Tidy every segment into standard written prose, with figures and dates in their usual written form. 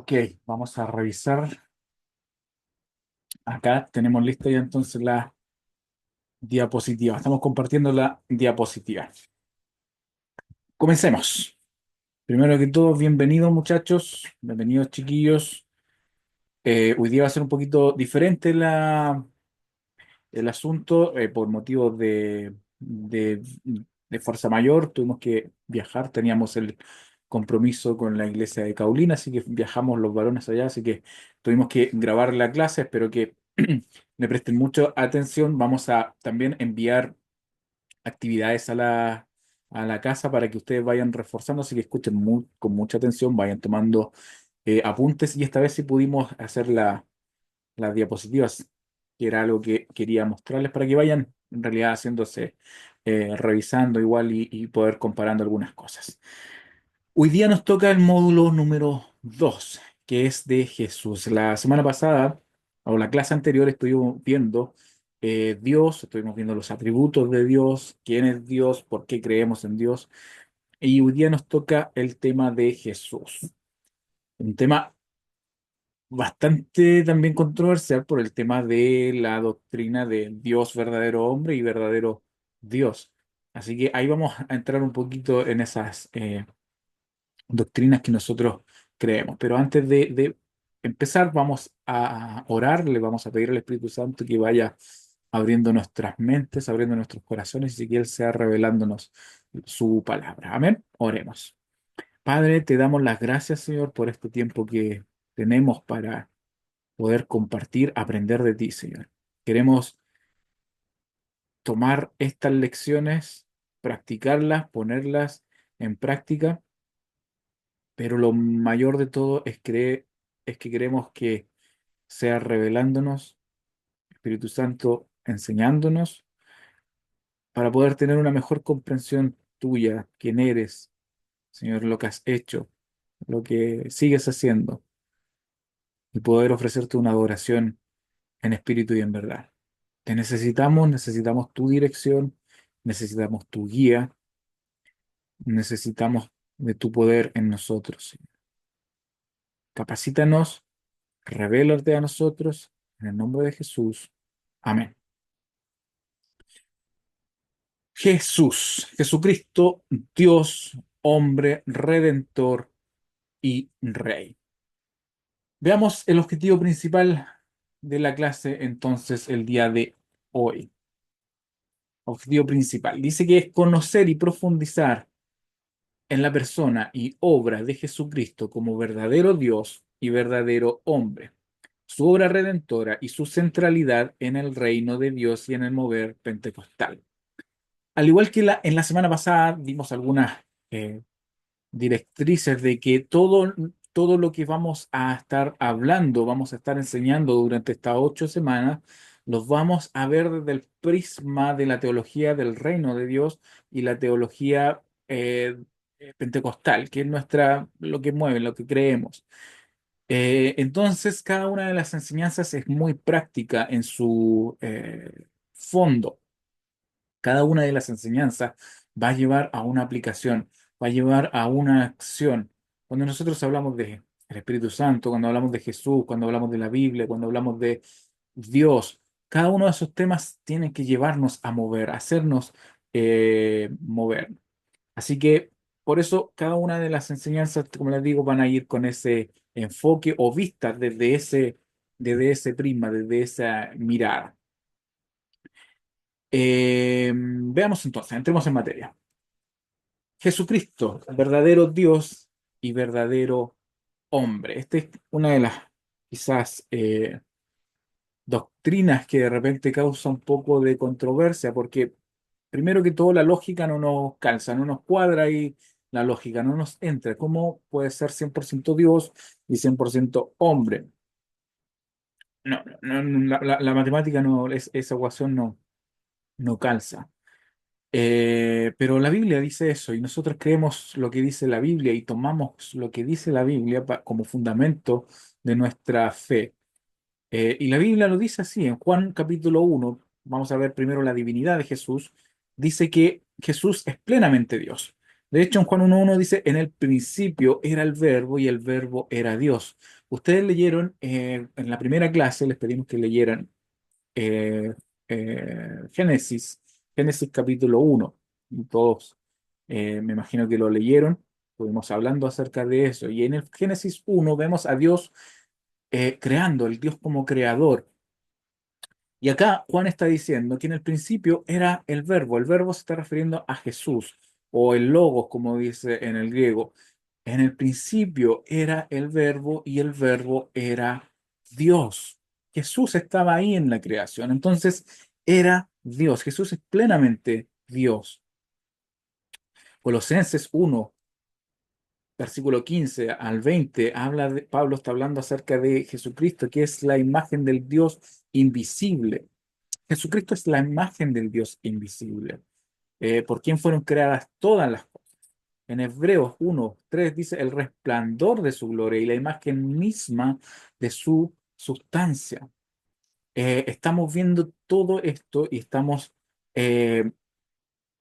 Ok, vamos a revisar. Acá tenemos lista ya entonces la diapositiva. Estamos compartiendo la diapositiva. Comencemos. Primero que todo, bienvenidos muchachos, bienvenidos chiquillos. Hoy día va a ser un poquito diferente el asunto por motivos de fuerza mayor. Tuvimos que viajar, teníamos el compromiso con la iglesia de Caulina, así que viajamos los varones allá, así que tuvimos que grabar la clase. Espero que le presten mucha atención. Vamos a también enviar actividades a la casa para que ustedes vayan reforzando, así que escuchen con mucha atención, vayan tomando apuntes, y esta vez sí pudimos hacer las diapositivas, que era algo que quería mostrarles para que vayan en realidad haciéndose, revisando igual y poder comparando algunas cosas. Hoy día nos toca el módulo número 2, que es de Jesús. La semana pasada, o la clase anterior, estuvimos viendo Dios, estuvimos viendo los atributos de Dios, quién es Dios, por qué creemos en Dios, y hoy día nos toca el tema de Jesús. Un tema bastante también controversial por el tema de la doctrina de Dios verdadero hombre y verdadero Dios. Así que ahí vamos a entrar un poquito en esas doctrinas que nosotros creemos. Pero antes de empezar, vamos a orar, le vamos a pedir al Espíritu Santo que vaya abriendo nuestras mentes, abriendo nuestros corazones y que Él sea revelándonos su palabra. Amén. Oremos. Padre, te damos las gracias, Señor, por este tiempo que tenemos para poder compartir, aprender de ti, Señor. Queremos tomar estas lecciones, practicarlas, ponerlas en práctica, pero lo mayor de todo es que queremos que sea revelándonos, Espíritu Santo enseñándonos, para poder tener una mejor comprensión tuya, quién eres, Señor, lo que has hecho, lo que sigues haciendo, y poder ofrecerte una adoración en espíritu y en verdad. Te necesitamos, necesitamos tu dirección, necesitamos tu guía, necesitamos de tu poder en nosotros, Señor. Capacítanos, revélate a nosotros, en el nombre de Jesús. Amén. Jesús, Jesucristo, Dios, hombre, redentor y rey. Veamos el objetivo principal de la clase entonces el día de hoy. Objetivo principal. Dice que es conocer y profundizar en la persona y obra de Jesucristo como verdadero Dios y verdadero hombre, su obra redentora y su centralidad en el reino de Dios y en el mover pentecostal. Al igual que en la semana pasada dimos algunas eh, directrices de que todo lo que vamos a estar hablando, vamos a estar enseñando durante estas 8 semanas, los vamos a ver desde el prisma de la teología del reino de Dios y la teología pentecostal, que es lo que mueve, lo que creemos. Entonces, cada una de las enseñanzas es muy práctica en su fondo. Cada una de las enseñanzas va a llevar a una aplicación, va a llevar a una acción. Cuando nosotros hablamos de el Espíritu Santo, cuando hablamos de Jesús, cuando hablamos de la Biblia, cuando hablamos de Dios, cada uno de esos temas tiene que llevarnos a mover, a hacernos mover. Así que por eso cada una de las enseñanzas, como les digo, van a ir con ese enfoque o vistas desde ese prisma, desde esa mirada. Veamos entonces, entremos en materia. Jesucristo, verdadero Dios y verdadero hombre. Esta es una de las quizás doctrinas que de repente causa un poco de controversia, porque primero que todo la lógica no nos calza, no nos cuadra y la lógica no nos entra. ¿Cómo puede ser 100% Dios y 100% hombre? No, la matemática no, esa ecuación no calza. Pero la Biblia dice eso y nosotros creemos lo que dice la Biblia y tomamos lo que dice la Biblia como fundamento de nuestra fe. Y la Biblia lo dice así, en Juan capítulo 1, vamos a ver primero la divinidad de Jesús, dice que Jesús es plenamente Dios. De hecho, en Juan 1:1 dice, en el principio era el verbo y el verbo era Dios. Ustedes leyeron en la primera clase, les pedimos que leyeran eh, Génesis, Génesis capítulo 1. Y todos me imagino que lo leyeron, estuvimos hablando acerca de eso. Y en el Génesis 1 vemos a Dios creando, el Dios como creador. Y acá Juan está diciendo que en el principio era el verbo se está refiriendo a Jesús, o el logos, como dice en el griego. En el principio era el verbo y el verbo era Dios. Jesús estaba ahí en la creación, entonces era Dios. Jesús es plenamente Dios. Colosenses 1, versículo 15 al 20, Pablo está hablando acerca de Jesucristo, que es la imagen del Dios invisible. Jesucristo es la imagen del Dios invisible, por quien fueron creadas todas las cosas. En Hebreos 1:3 dice el resplandor de su gloria y la imagen misma de su sustancia. Estamos viendo todo esto y estamos eh,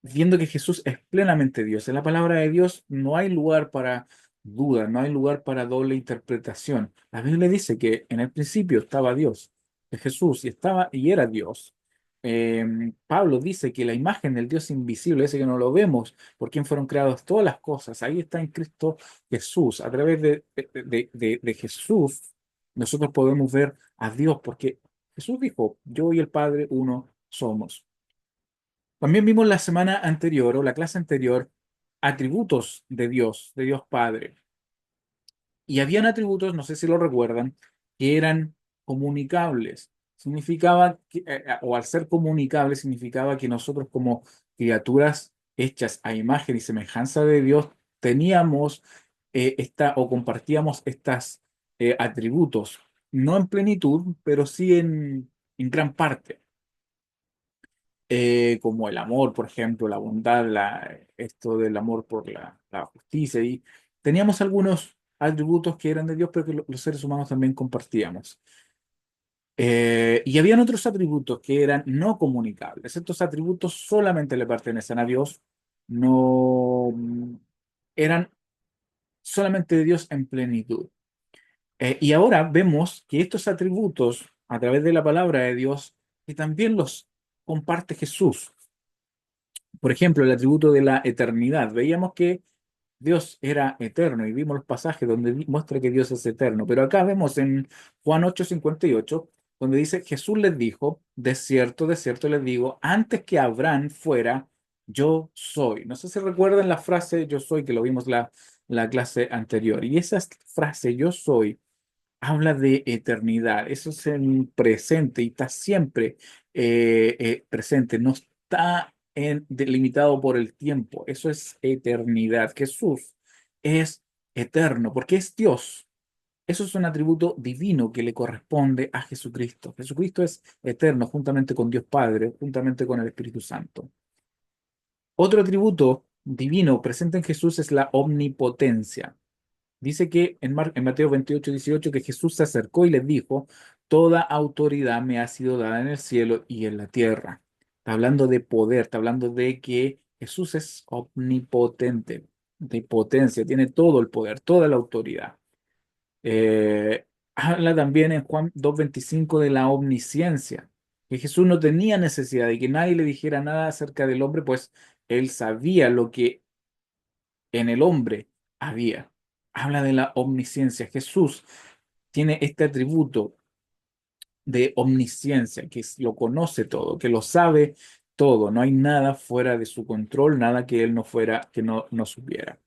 viendo que Jesús es plenamente Dios. En la palabra de Dios no hay lugar para duda, no hay lugar para doble interpretación. La Biblia dice que en el principio estaba Dios, que Jesús y estaba y era Dios. Pablo dice que la imagen del Dios invisible, ese que no lo vemos, por quien fueron creadas todas las cosas, ahí está en Cristo Jesús. A través de Jesús, nosotros podemos ver a Dios, porque Jesús dijo, yo y el Padre uno somos. También vimos la semana anterior o la clase anterior atributos de Dios Padre. Y habían atributos, no sé si lo recuerdan, que eran comunicables. Significaba o al ser comunicables, significaba que nosotros como criaturas hechas a imagen y semejanza de Dios, teníamos o compartíamos estos atributos, no en plenitud, pero sí en gran parte, como el amor, por ejemplo, la bondad, esto del amor por la justicia. Y teníamos algunos atributos que eran de Dios, pero que los seres humanos también compartíamos. Y habían otros atributos que eran no comunicables. Estos atributos solamente le pertenecen a Dios, no eran solamente de Dios en plenitud. Y ahora vemos que estos atributos, a través de la palabra de Dios, que también los comparte Jesús. Por ejemplo, el atributo de la eternidad. Veíamos que Dios era eterno y vimos los pasajes donde muestra que Dios es eterno. Pero acá vemos en Juan 8:58, donde dice, Jesús les dijo, de cierto les digo, antes que Abraham fuera, yo soy. No sé si recuerdan la frase yo soy, que lo vimos la clase anterior. Y esa frase yo soy habla de eternidad. Eso es en presente y está siempre presente. No está delimitado por el tiempo. Eso es eternidad. Jesús es eterno porque es Dios. Eso es un atributo divino que le corresponde a Jesucristo. Jesucristo es eterno juntamente con Dios Padre, juntamente con el Espíritu Santo. Otro atributo divino presente en Jesús es la omnipotencia. Dice que en Mateo 28:18 que Jesús se acercó y les dijo, toda autoridad me ha sido dada en el cielo y en la tierra. Está hablando de poder, está hablando de que Jesús es omnipotente, de potencia, tiene todo el poder, toda la autoridad. Habla también en Juan 2:25 de la omnisciencia, que Jesús no tenía necesidad de que nadie le dijera nada acerca del hombre, pues él sabía lo que en el hombre había. Habla de la omnisciencia. Jesús tiene este atributo de omnisciencia, lo conoce todo, que lo sabe todo. No hay nada fuera de su control, nada que él no fuera, que no supiera.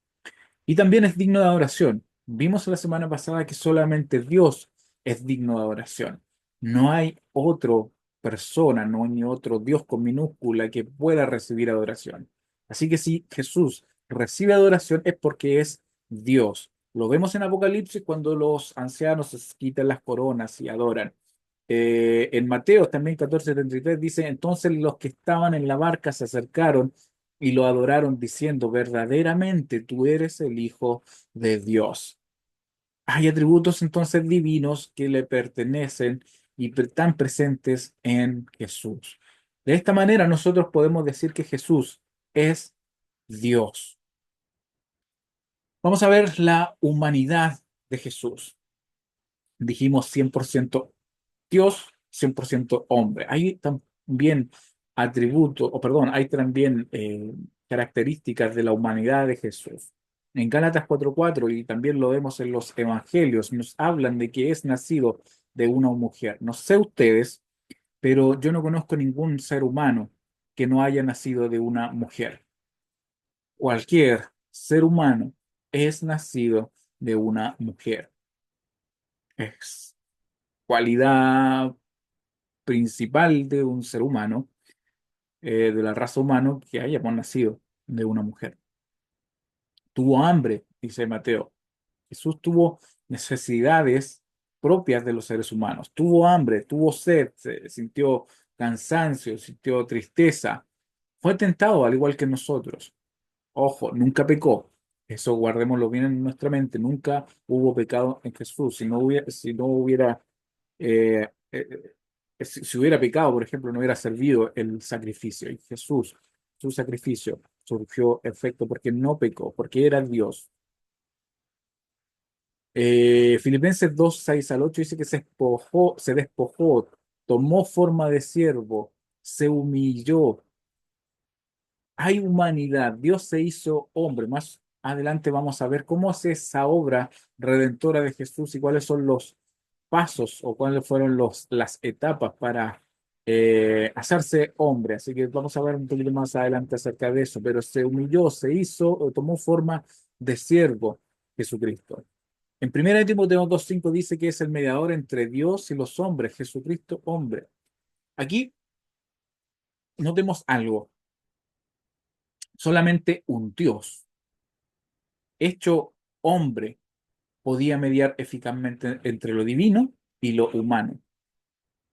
Y también es digno de adoración. Vimos la semana pasada que solamente Dios es digno de adoración. No hay otra persona, no hay ni otro Dios con minúscula que pueda recibir adoración. Así que si Jesús recibe adoración es porque es Dios. Lo vemos en Apocalipsis cuando los ancianos se quitan las coronas y adoran. En Mateo también 14:33 dice, entonces los que estaban en la barca se acercaron y lo adoraron diciendo, verdaderamente tú eres el Hijo de Dios. Hay atributos entonces divinos que le pertenecen y están presentes en Jesús. De esta manera nosotros podemos decir que Jesús es Dios. Vamos a ver la humanidad de Jesús. Dijimos 100% Dios, 100% hombre. Hay también atributos, o perdón, hay también características de la humanidad de Jesús. En Gálatas 4:4 y también lo vemos en los evangelios, nos hablan de que es nacido de una mujer. No sé ustedes, pero yo no conozco ningún ser humano que no haya nacido de una mujer. Cualquier ser humano es nacido de una mujer. Es cualidad principal de un ser humano, de la raza humana, que hayamos nacido de una mujer. Tuvo hambre, dice Mateo. Jesús tuvo necesidades propias de los seres humanos. Tuvo hambre, tuvo sed, sintió cansancio, sintió tristeza. Fue tentado al igual que nosotros. Ojo, nunca pecó. Eso guardémoslo bien en nuestra mente. Nunca hubo pecado en Jesús. Si no hubiera si hubiera pecado, por ejemplo, no hubiera servido el sacrificio. Y Jesús, su sacrificio, surgió efecto porque no pecó, porque era Dios. Filipenses 2:6 al 8 dice que se despojó, tomó forma de siervo, se humilló. Hay humanidad, Dios se hizo hombre. Más adelante vamos a ver cómo es esa obra redentora de Jesús y cuáles son los pasos o cuáles fueron las etapas para hacerse hombre. Así que vamos a ver un poquito más adelante acerca de eso, pero se humilló, se hizo, o tomó forma de siervo Jesucristo. En 1 Timoteo 2:5 dice que es el mediador entre Dios y los hombres, Jesucristo hombre. Aquí notemos algo, solamente un Dios hecho hombre podía mediar eficazmente entre lo divino y lo humano,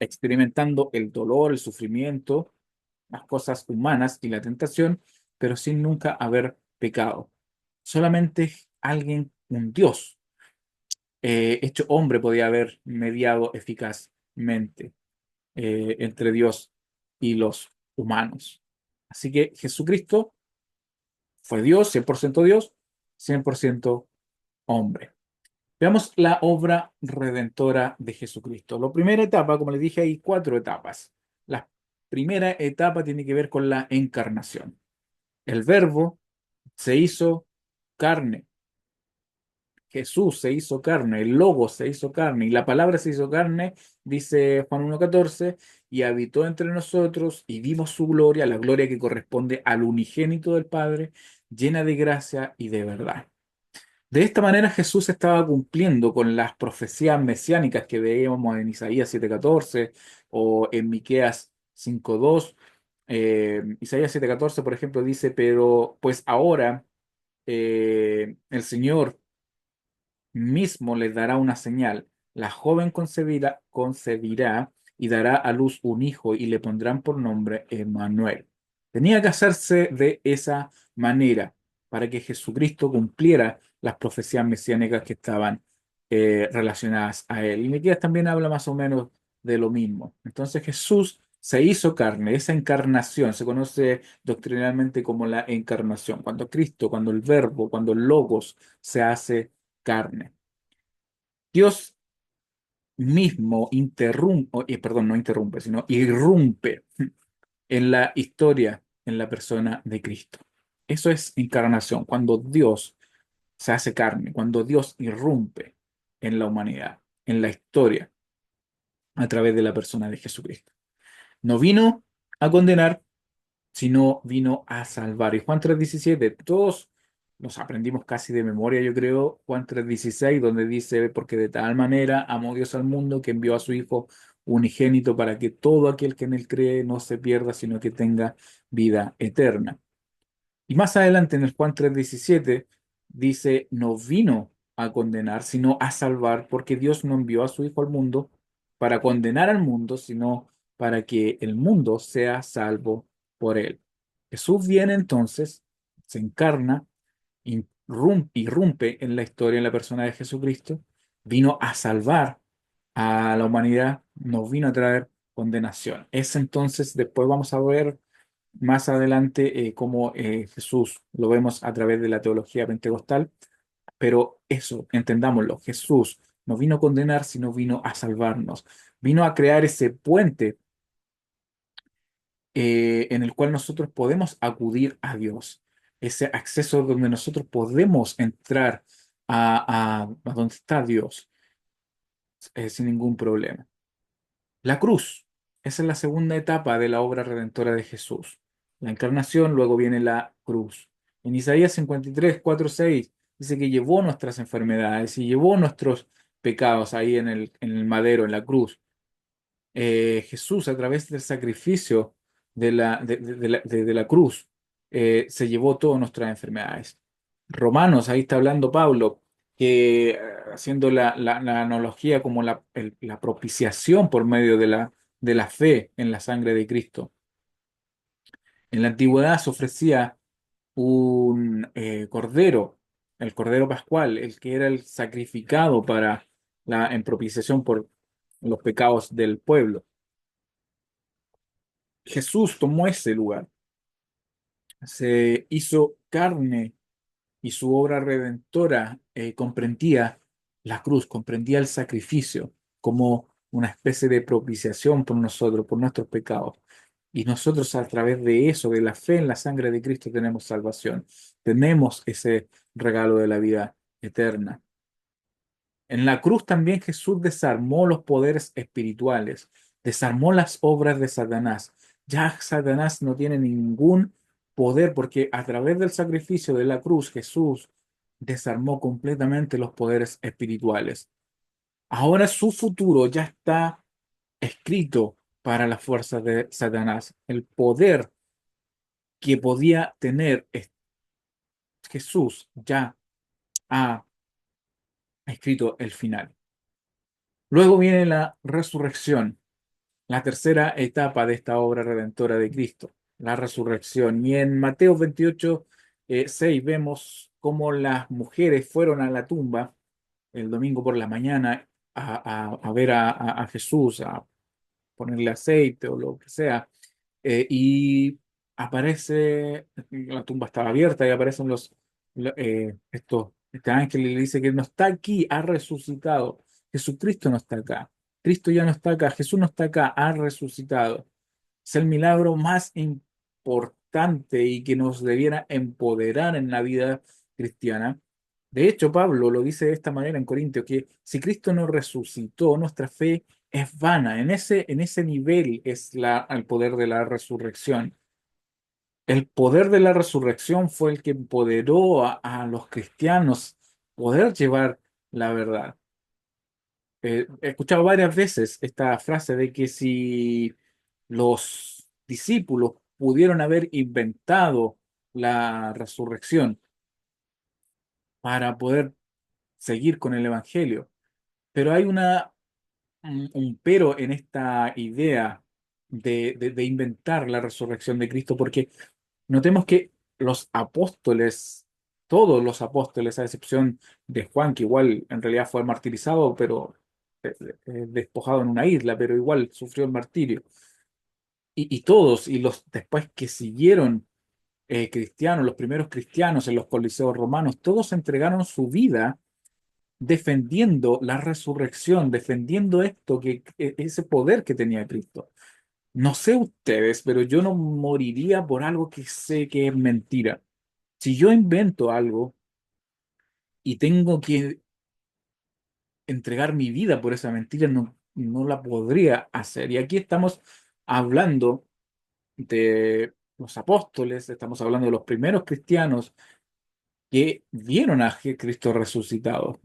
experimentando el dolor, el sufrimiento, las cosas humanas y la tentación, pero sin nunca haber pecado. Solamente alguien, un Dios hecho hombre, podía haber mediado eficazmente entre Dios y los humanos. Así que Jesucristo fue Dios, 100% Dios, 100% hombre. Veamos la obra redentora de Jesucristo. La primera etapa, como les dije, hay cuatro etapas. La primera etapa tiene que ver con la encarnación. El verbo se hizo carne. Jesús se hizo carne, el Logo se hizo carne y la palabra se hizo carne, dice Juan 1:14, y habitó entre nosotros y vimos su gloria, la gloria que corresponde al unigénito del Padre, llena de gracia y de verdad. De esta manera Jesús estaba cumpliendo con las profecías mesiánicas que veíamos en Isaías 7:14 o en Miqueas 5:2. Isaías 7:14, por ejemplo, dice, pero pues ahora el Señor mismo les dará una señal. La joven concebirá y dará a luz un hijo y le pondrán por nombre Emmanuel. Tenía que hacerse de esa manera para que Jesucristo cumpliera las profecías mesiánicas que estaban relacionadas a él. Y Miqueas también habla más o menos de lo mismo. Entonces Jesús se hizo carne, esa encarnación se conoce doctrinalmente como la encarnación, cuando Cristo, cuando el Verbo, cuando el Logos se hace carne. Dios mismo perdón, no interrumpe, sino irrumpe en la historia, en la persona de Cristo. Eso es encarnación, cuando Dios se hace carne, cuando Dios irrumpe en la humanidad, en la historia, a través de la persona de Jesucristo. No vino a condenar, sino vino a salvar. Y Juan 3:17, todos nos aprendimos casi de memoria, yo creo, Juan 3:16, donde dice, porque de tal manera amó Dios al mundo que envió a su Hijo unigénito para que todo aquel que en él cree no se pierda, sino que tenga vida eterna. Y más adelante en el Juan 3:17 dice, no vino a condenar, sino a salvar, porque Dios no envió a su Hijo al mundo para condenar al mundo, sino para que el mundo sea salvo por él. Jesús viene entonces, se encarna, irrumpe en la historia, en la persona de Jesucristo, vino a salvar a la humanidad, no vino a traer condenación. Es entonces, después vamos a ver más adelante cómo Jesús lo vemos a través de la teología pentecostal, pero eso, entendámoslo, Jesús no vino a condenar, sino vino a salvarnos. Vino a crear ese puente en el cual nosotros podemos acudir a Dios, ese acceso donde nosotros podemos entrar a donde está Dios sin ningún problema. La cruz, esa es la segunda etapa de la obra redentora de Jesús. La encarnación, luego viene la cruz. En Isaías 53, 4, 6 dice que llevó nuestras enfermedades y llevó nuestros pecados ahí en el madero, en la cruz. Jesús, a través del sacrificio de la cruz, se llevó todas nuestras enfermedades. Romanos, ahí está hablando Pablo, que haciendo la analogía como la propiciación por medio de la fe en la sangre de Cristo. En la antigüedad se ofrecía un cordero, el cordero pascual, el que era el sacrificado para en propiciación por los pecados del pueblo. Jesús tomó ese lugar, se hizo carne y su obra redentora comprendía la cruz, comprendía el sacrificio como una especie de propiciación por nosotros, por nuestros pecados. Y nosotros a través de eso, de la fe en la sangre de Cristo, tenemos salvación, tenemos ese regalo de la vida eterna. En la cruz también Jesús desarmó los poderes espirituales, desarmó las obras de Satanás. Ya Satanás no tiene ningún poder porque a través del sacrificio de la cruz Jesús desarmó completamente los poderes espirituales. Ahora su futuro ya está escrito para las fuerzas de Satanás. El poder que podía tener Jesús ya ha escrito el final. Luego viene la resurrección, la tercera etapa de esta obra redentora de Cristo, la resurrección. Y en Mateo 28, 6 vemos cómo las mujeres fueron a la tumba el domingo por la mañana a ver a Jesús, a ponerle aceite o lo que sea. Y aparece, la tumba estaba abierta y aparecen este ángel y le dice que no está aquí, ha resucitado. Jesucristo no está acá. Cristo ya no está acá. Jesús no está acá, ha resucitado. Es el milagro más importante y que nos debiera empoderar en la vida cristiana. De hecho, Pablo lo dice de esta manera en Corintios, que si Cristo no resucitó, nuestra fe es vana. En ese nivel es el poder de la resurrección. El poder de la resurrección fue el que empoderó a los cristianos poder llevar la verdad. He escuchado varias veces esta frase de que si los discípulos pudieron haber inventado la resurrección para poder seguir con el evangelio, pero hay un pero en esta idea de inventar la resurrección de Cristo, porque notemos que los apóstoles, todos los apóstoles, a excepción de Juan, que igual en realidad fue martirizado, pero despojado en una isla, pero igual sufrió el martirio. Y todos, y los después que siguieron cristianos, los primeros cristianos en los coliseos romanos, todos entregaron su vida defendiendo la resurrección, defendiendo esto, ese poder que tenía Cristo. No sé ustedes, pero yo no moriría por algo que sé que es mentira. Si yo invento algo y tengo que entregar mi vida por esa mentira, no la podría hacer. Y aquí estamos hablando de los apóstoles, estamos hablando de los primeros cristianos que vieron a Cristo resucitado,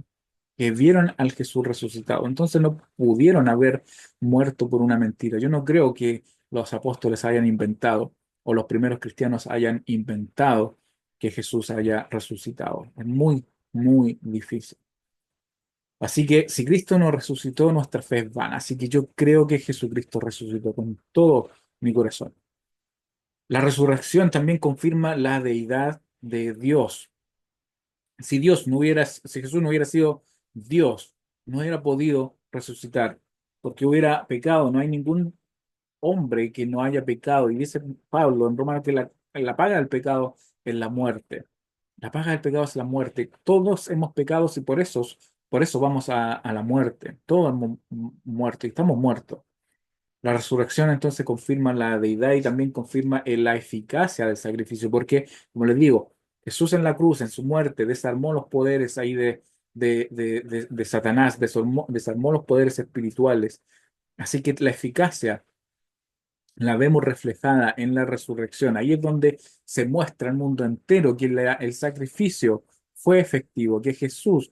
que vieron al Jesús resucitado. Entonces no pudieron haber muerto por una mentira. Yo no creo que los apóstoles hayan inventado o los primeros cristianos hayan inventado que Jesús haya resucitado. Es muy, muy difícil. Así que si Cristo no resucitó, nuestra fe es vana. Así que yo creo que Jesucristo resucitó con todo mi corazón. La resurrección también confirma la deidad de Dios. Si Jesús no hubiera sido Dios, no hubiera podido resucitar, porque hubiera pecado. No hay ningún hombre que no haya pecado. Y dice Pablo en Romanos que la paga del pecado es la muerte. La paga del pecado es la muerte. Todos hemos pecado y por eso vamos a la muerte. Todos hemos muerto y estamos muertos. La resurrección entonces confirma la deidad y también confirma la eficacia del sacrificio, porque, como les digo, Jesús en la cruz, en su muerte, desarmó los poderes ahí de Satanás, desarmó los poderes espirituales. Así que la eficacia la vemos reflejada en la resurrección. Ahí es donde se muestra al mundo entero que el sacrificio fue efectivo, que Jesús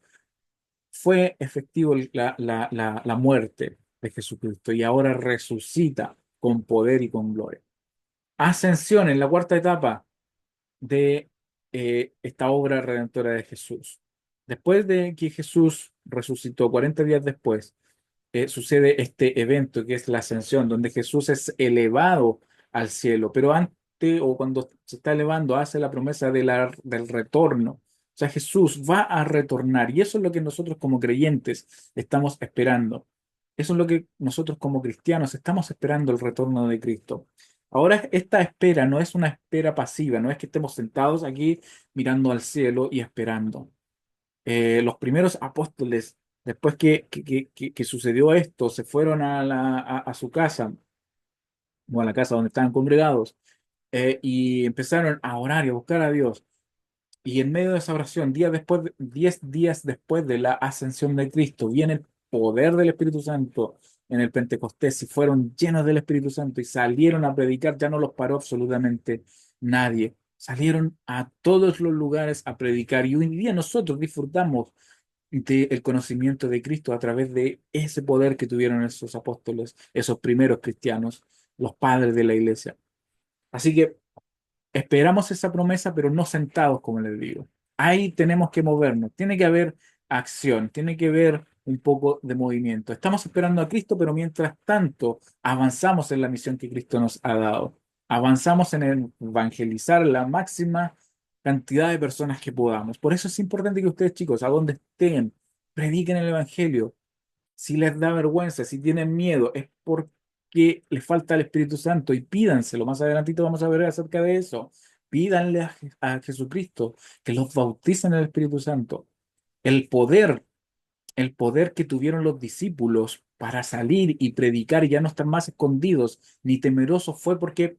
fue efectivo la muerte de Jesucristo y ahora resucita con poder y con gloria. Ascensión en la cuarta etapa de esta obra redentora de Jesús. Después de que Jesús resucitó, 40 días después, sucede este evento que es la ascensión, donde Jesús es elevado al cielo, pero antes o cuando se está elevando hace la promesa del retorno. O sea, Jesús va a retornar y eso es lo que nosotros como creyentes estamos esperando. Eso es lo que nosotros como cristianos estamos esperando, el retorno de Cristo. Ahora, esta espera no es una espera pasiva, no es que estemos sentados aquí mirando al cielo y esperando. Los primeros apóstoles, después que sucedió esto, se fueron a su casa o a la casa donde estaban congregados y empezaron a orar y a buscar a Dios. Y en medio de esa oración, 10 días después de la ascensión de Cristo, viene el poder del Espíritu Santo en el Pentecostés y fueron llenos del Espíritu Santo y salieron a predicar, ya no los paró absolutamente nadie. Salieron a todos los lugares a predicar y hoy día nosotros disfrutamos del conocimiento de Cristo a través de ese poder que tuvieron esos apóstoles, esos primeros cristianos, los padres de la iglesia. Así que esperamos esa promesa, pero no sentados, como les digo. Ahí tenemos que movernos, tiene que haber acción, tiene que haber un poco de movimiento. Estamos esperando a Cristo, pero mientras tanto avanzamos en la misión que Cristo nos ha dado. Avanzamos en evangelizar la máxima cantidad de personas que podamos. Por eso es importante que ustedes, chicos, a donde estén, prediquen el Evangelio. Si les da vergüenza, si tienen miedo, es porque les falta el Espíritu Santo y pídanselo. Más adelantito vamos a ver acerca de eso. Pídanle a Jesucristo que los bautice en el Espíritu Santo. El poder, el poder que tuvieron los discípulos para salir y predicar y ya no estar más escondidos ni temerosos fue porque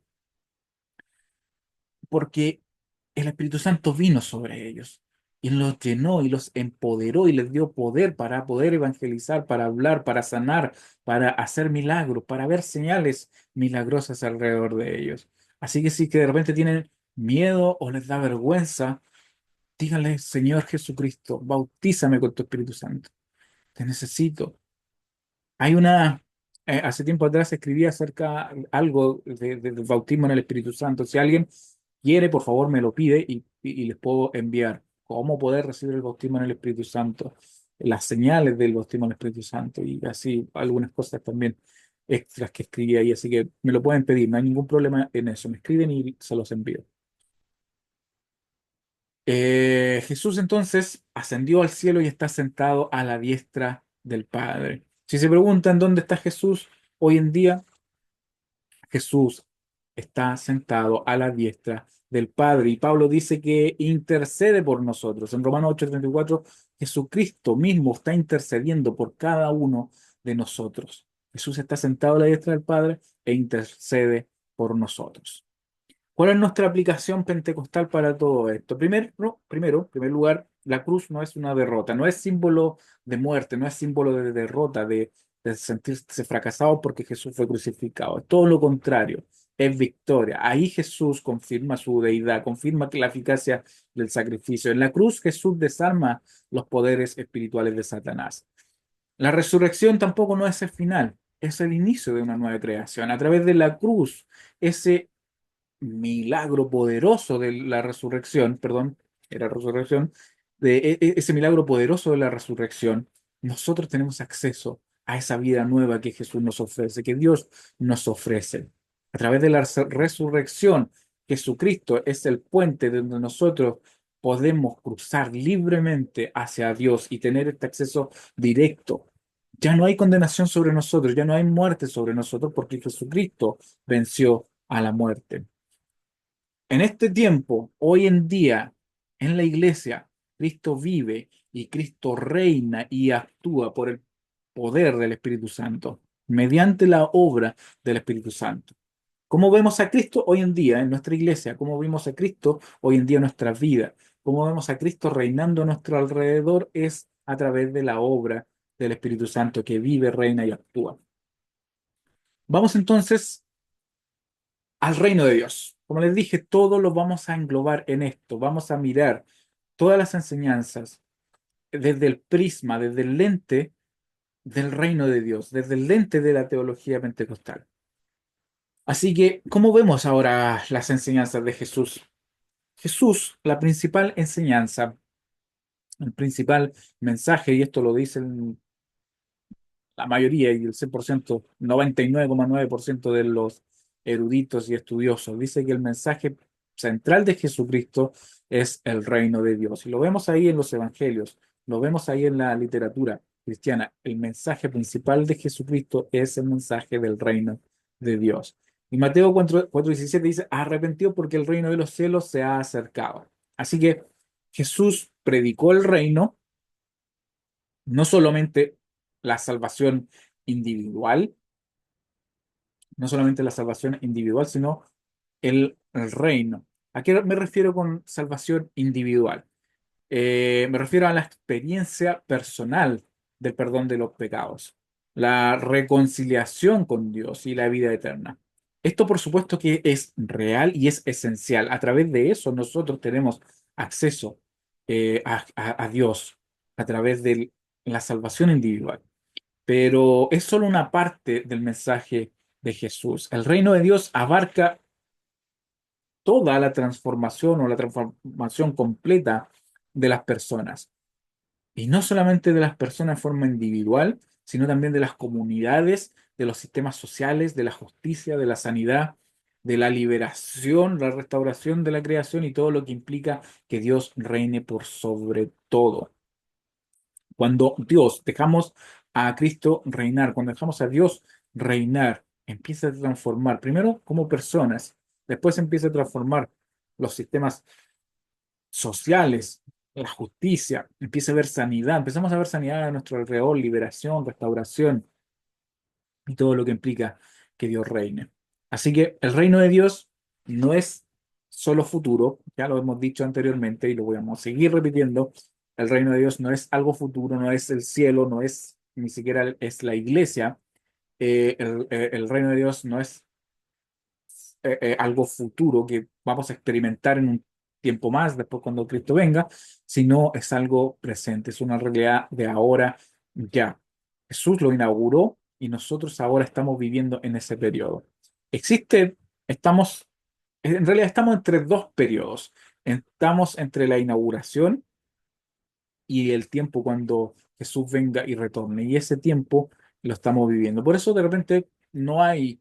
el Espíritu Santo vino sobre ellos y los llenó y los empoderó y les dio poder para poder evangelizar, para hablar, para sanar, para hacer milagros, para ver señales milagrosas alrededor de ellos. Así que si que de repente tienen miedo o les da vergüenza, díganle, Señor Jesucristo, bautízame con tu Espíritu Santo. Te necesito. Hay hace tiempo atrás escribí acerca algo del bautismo en el Espíritu Santo. Si alguien quiere, por favor, me lo pide y les puedo enviar cómo poder recibir el bautismo en el Espíritu Santo, las señales del bautismo en el Espíritu Santo y así algunas cosas también extras que escribí ahí. Así que me lo pueden pedir, no hay ningún problema en eso. Me escriben y se los envío. Jesús entonces ascendió al cielo y está sentado a la diestra del Padre. Si se preguntan dónde está Jesús hoy en día, Jesús está sentado a la diestra del Padre. Y Pablo dice que intercede por nosotros. En Romanos 8:34, Jesucristo mismo está intercediendo por cada uno de nosotros. Jesús está sentado a la diestra del Padre e intercede por nosotros. ¿Cuál es nuestra aplicación pentecostal para todo esto? En primer lugar, la cruz no es una derrota, no es símbolo de muerte, no es símbolo de derrota, de sentirse fracasado porque Jesús fue crucificado. Es todo lo contrario, es victoria. Ahí Jesús confirma su deidad, confirma que la eficacia del sacrificio. En la cruz Jesús desarma los poderes espirituales de Satanás. La resurrección tampoco no es el final, es el inicio de una nueva creación. A través de la cruz, ese milagro poderoso de la resurrección, perdón, era resurrección, ese milagro poderoso de la resurrección, nosotros tenemos acceso a esa vida nueva que Jesús nos ofrece, que Dios nos ofrece. A través de la resurrección, Jesucristo es el puente donde nosotros podemos cruzar libremente hacia Dios y tener este acceso directo. Ya no hay condenación sobre nosotros, ya no hay muerte sobre nosotros porque Jesucristo venció a la muerte. En este tiempo, hoy en día, En la iglesia, Cristo vive y Cristo reina y actúa por el poder del Espíritu Santo, mediante la obra del Espíritu Santo. ¿Cómo vemos a Cristo hoy en día en nuestra iglesia? ¿Cómo vemos a Cristo hoy en día en nuestra vida? ¿Cómo vemos a Cristo reinando a nuestro alrededor? Es a través de la obra del Espíritu Santo que vive, reina y actúa. Vamos entonces al reino de Dios. Como les dije, todo lo vamos a englobar en esto. Vamos a mirar todas las enseñanzas desde el prisma, desde el lente del reino de Dios, desde el lente de la teología pentecostal. Así que, ¿cómo vemos ahora las enseñanzas de Jesús? Jesús, la principal enseñanza, el principal mensaje, y esto lo dicen la mayoría y el 100%, 99,9% de los eruditos y estudiosos, dice que el mensaje central de Jesucristo es el reino de Dios. Y lo vemos ahí en los evangelios, lo vemos ahí en la literatura cristiana. El mensaje principal de Jesucristo es el mensaje del reino de Dios. Y Mateo 4:17 dice, arrepentido porque el reino de los cielos se ha acercado. Así que Jesús predicó el reino, no solamente la salvación individual, no solamente la salvación individual, sino el reino. ¿A qué me refiero con salvación individual? Me refiero a la experiencia personal del perdón de los pecados, la reconciliación con Dios y la vida eterna. Esto, por supuesto, que es real y es esencial. A través de eso nosotros tenemos acceso a Dios a través de la salvación individual. Pero es solo una parte del mensaje de Jesús. El reino de Dios abarca toda la transformación o la transformación completa de las personas. Y no solamente de las personas en forma individual, sino también de las comunidades, de los sistemas sociales, de la justicia, de la sanidad, de la liberación, la restauración de la creación y todo lo que implica que Dios reine por sobre todo. Cuando Dios dejamos a Cristo reinar, cuando dejamos a Dios reinar, empieza a transformar, primero como personas, después empieza a transformar los sistemas sociales, la justicia, empieza a haber sanidad, empezamos a ver sanidad a nuestro alrededor, liberación, restauración y todo lo que implica que Dios reine. Así que el reino de Dios no es solo futuro, ya lo hemos dicho anteriormente y lo voy a seguir repitiendo. El reino de Dios no es algo futuro, no es el cielo, no es ni siquiera es la iglesia. El reino de Dios no es algo futuro que vamos a experimentar en un tiempo más, después cuando Cristo venga, sino es algo presente, es una realidad de ahora ya. Jesús lo inauguró y nosotros ahora estamos viviendo en ese periodo. Existe, estamos, en realidad estamos entre dos periodos. Estamos entre la inauguración y el tiempo cuando Jesús venga y retorne. Y ese tiempo lo estamos viviendo. Por eso de repente no hay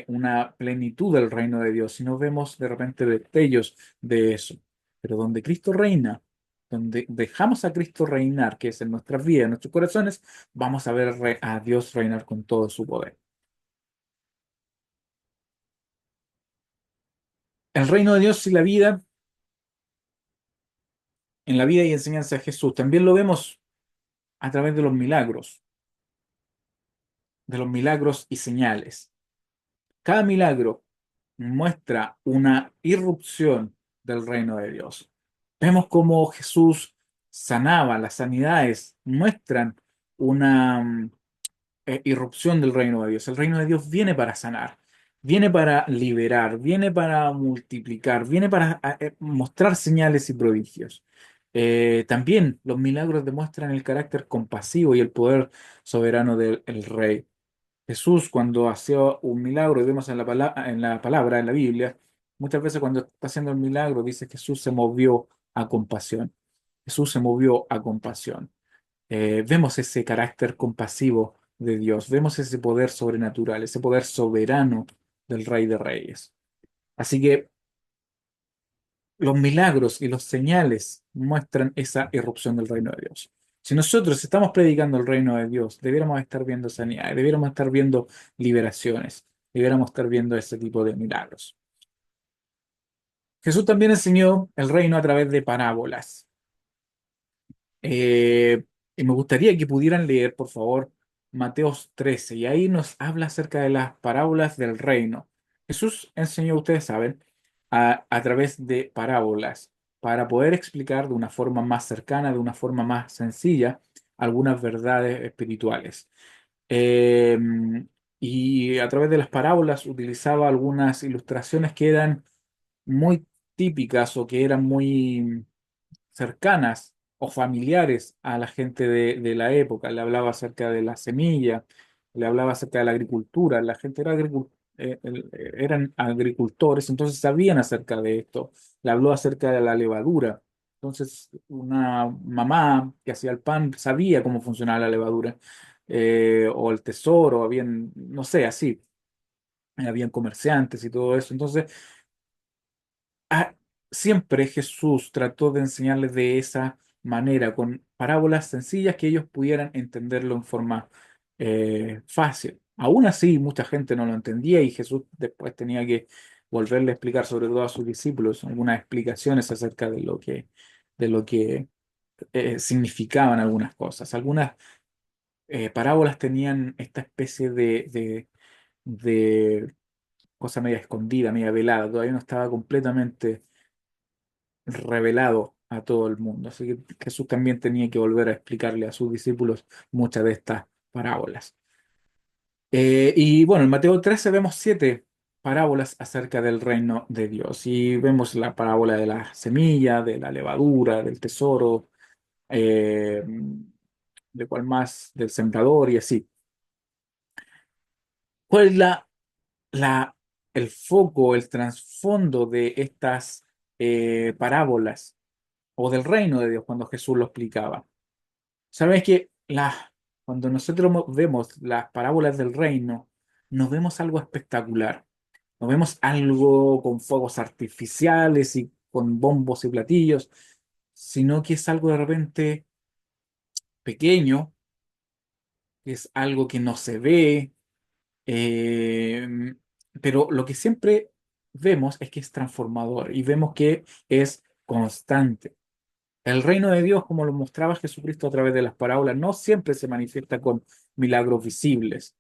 una plenitud del reino de Dios, sino vemos de repente destellos de eso. Pero donde Cristo reina, donde dejamos a Cristo reinar, que es en nuestras vidas, en nuestros corazones, vamos a ver a Dios reinar con todo su poder. El reino de Dios y la vida, en la vida y enseñanza de Jesús, también lo vemos a través de los milagros y señales. Cada milagro muestra una irrupción del reino de Dios. Vemos cómo Jesús sanaba, las sanidades muestran una irrupción del reino de Dios. El reino de Dios viene para sanar, viene para liberar, viene para multiplicar, viene para mostrar señales y prodigios. También los milagros demuestran el carácter compasivo y el poder soberano del el rey. Jesús, cuando hacía un milagro, y vemos en la palabra, en la Biblia, muchas veces cuando está haciendo el milagro, dice Jesús se movió a compasión. Jesús se movió a compasión. Vemos ese carácter compasivo de Dios, vemos ese poder sobrenatural, ese poder soberano del Rey de Reyes. Así que los milagros y los señales muestran esa irrupción del reino de Dios. Si nosotros estamos predicando el reino de Dios, debiéramos estar viendo sanidad, debiéramos estar viendo liberaciones, debiéramos estar viendo ese tipo de milagros. Jesús también enseñó el reino a través de parábolas. Y me gustaría que pudieran leer, por favor, Mateos 13, y ahí nos habla acerca de las parábolas del reino. Jesús enseñó, ustedes saben, a través de parábolas, para poder explicar de una forma más cercana, de una forma más sencilla, algunas verdades espirituales. Eh, y a través de las parábolas utilizaba algunas ilustraciones que eran muy típicas o que eran muy cercanas o familiares a la gente de la época. Le hablaba acerca de la semilla, le hablaba acerca de la agricultura. La gente era eran agricultores, entonces sabían acerca de esto. Le habló acerca de la levadura. Entonces, una mamá que hacía el pan sabía cómo funcionaba la levadura. O el tesoro, habían, no sé, así, habían comerciantes y todo eso. Entonces, ah, siempre Jesús trató de enseñarles de esa manera, con parábolas sencillas que ellos pudieran entenderlo en forma fácil. Aún así, mucha gente no lo entendía y Jesús después tenía que volverle a explicar, sobre todo a sus discípulos, algunas explicaciones acerca de lo que significaban algunas cosas. Algunas parábolas tenían esta especie de cosa media escondida, media velada, todavía no estaba completamente revelado a todo el mundo. Así que Jesús también tenía que volver a explicarle a sus discípulos muchas de estas parábolas. Y bueno, en Mateo 13 vemos 7 parábolas acerca del reino de Dios. Y vemos la parábola de la semilla, de la levadura, del tesoro, eh, de cuál más, del sembrador y así. ¿Cuál es la, el foco, el trasfondo de estas parábolas o del reino de Dios cuando Jesús lo explicaba? Sabes que cuando nosotros vemos las parábolas del reino, nos vemos algo espectacular. Nos vemos algo con fuegos artificiales y con bombos y platillos, sino que es algo de repente pequeño, que es algo que no se ve, eh, pero lo que siempre vemos es que es transformador y vemos que es constante. El reino de Dios, como lo mostraba Jesucristo a través de las parábolas, no siempre se manifiesta con milagros visibles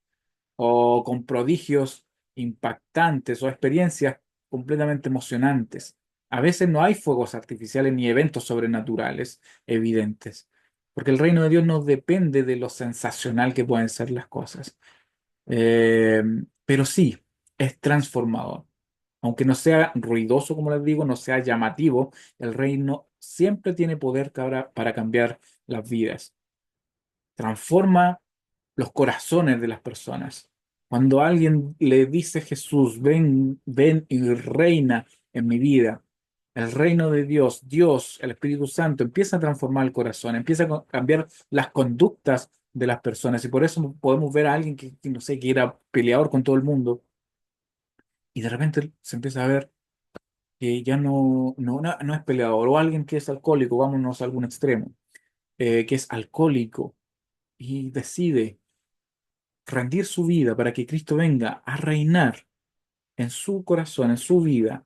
o con prodigios impactantes o experiencias completamente emocionantes. A veces no hay fuegos artificiales ni eventos sobrenaturales evidentes, porque el reino de Dios no depende de lo sensacional que pueden ser las cosas. Eh, pero sí, es transformador. Aunque no sea ruidoso, como les digo, no sea llamativo, el reino siempre tiene poder para cambiar las vidas. Transforma los corazones de las personas. Cuando alguien le dice Jesús, ven, ven y reina en mi vida, el reino de Dios, Dios, el Espíritu Santo, empieza a transformar el corazón, empieza a cambiar las conductas de las personas. Y por eso podemos ver a alguien que, no sé, que era peleador con todo el mundo, y de repente se empieza a ver que ya no es peleador, o alguien que es alcohólico, vámonos a algún extremo, que es alcohólico y decide rendir su vida para que Cristo venga a reinar en su corazón, en su vida,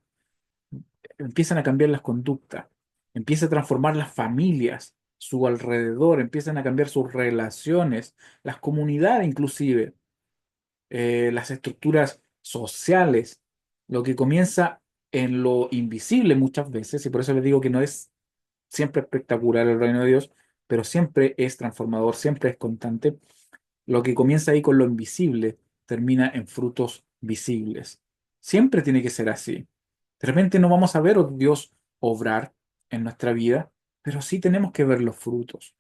empiezan a cambiar las conductas, empieza a transformar las familias, su alrededor, empiezan a cambiar sus relaciones, las comunidades inclusive, las estructuras sociales, lo que comienza en lo invisible muchas veces, y por eso les digo que no es siempre espectacular el reino de Dios, pero siempre es transformador, siempre es constante. Lo que comienza ahí con lo invisible termina en frutos visibles. Siempre tiene que ser así. De repente no vamos a ver a Dios obrar en nuestra vida, pero sí tenemos que ver los frutos.